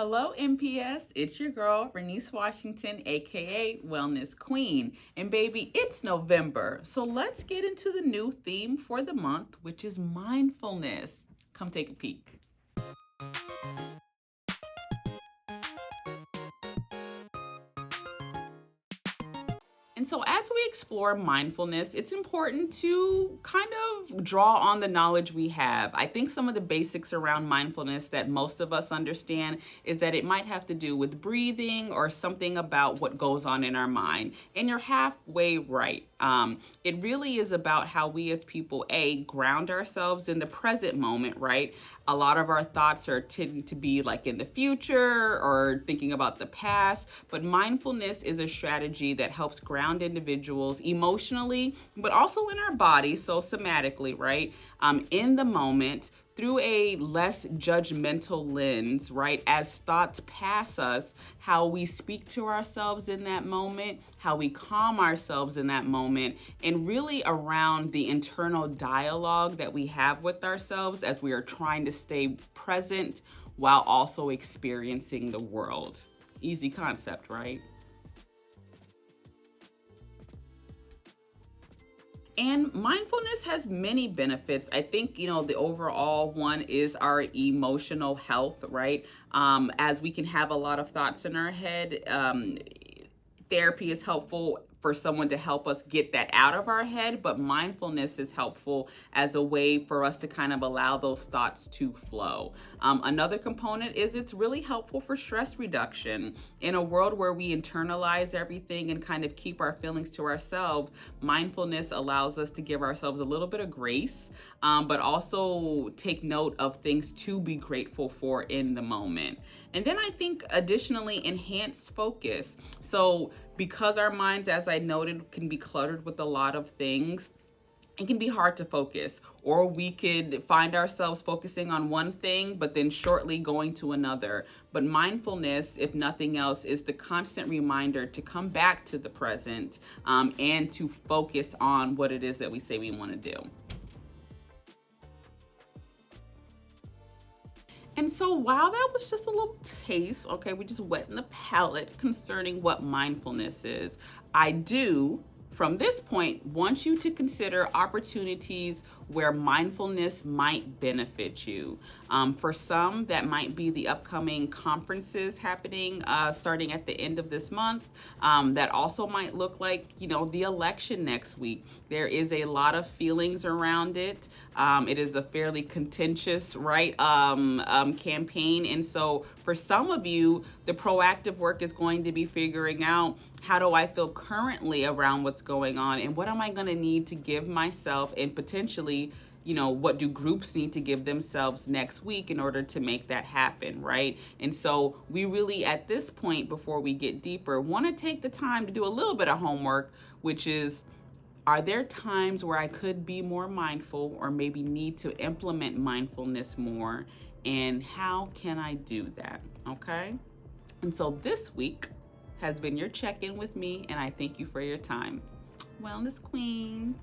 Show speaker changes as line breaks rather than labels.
Hello, MPS. It's your girl, Bernice Washington, aka Wellness Queen. And baby, it's November. So let's get into the new theme for the month, which is mindfulness. Come take a peek. And so, as we explore mindfulness, it's important to kind of draw on the knowledge we have. I think some of the basics around mindfulness that most of us understand is that it might have to do with breathing or something about what goes on in our mind. And you're halfway right. It really is about how we as people, ground ourselves in the present moment, right? A lot of our thoughts are tending to be like in the future or thinking about the past, but mindfulness is a strategy that helps ground individuals emotionally, but also in our body, so somatically, right? In the moment, through a less judgmental lens, right? As thoughts pass us, how we speak to ourselves in that moment, how we calm ourselves in that moment, and really around the internal dialogue that we have with ourselves as we are trying to stay present while also experiencing the world. Easy concept, right? And mindfulness has many benefits. I think, the overall one is our emotional health, right? As we can have a lot of thoughts in our head, therapy is helpful for someone to help us get that out of our head, but mindfulness is helpful as a way for us to kind of allow those thoughts to flow. Another component is it's really helpful for stress reduction. In a world where we internalize everything and kind of keep our feelings to ourselves, mindfulness allows us to give ourselves a little bit of grace, but also take note of things to be grateful for in the moment. And then I think additionally, enhanced focus. So because our minds, as I noted, can be cluttered with a lot of things, it can be hard to focus, or we could find ourselves focusing on one thing, but then shortly going to another. But mindfulness, if nothing else, is the constant reminder to come back to the present and to focus on what it is that we say we want to do. And so while that was just a little taste, okay, we just wetting the palate concerning what mindfulness is, I do, from this point, want you to consider opportunities where mindfulness might benefit you. For some, that might be the upcoming conferences happening starting at the end of this month. That also might look like, the election next week. There is a lot of feelings around it. It is a fairly contentious, right, campaign. And so for some of you, the proactive work is going to be figuring out, how do I feel currently around what's going on, and what am I going to need to give myself, and potentially, what do groups need to give themselves next week in order to make that happen, right? And so we really, at this point, before we get deeper, want to take the time to do a little bit of homework, which is, are there times where I could be more mindful or maybe need to implement mindfulness more? And how can I do that? Okay. And so this week has been your check-in with me, and I thank you for your time. Wellness Queen.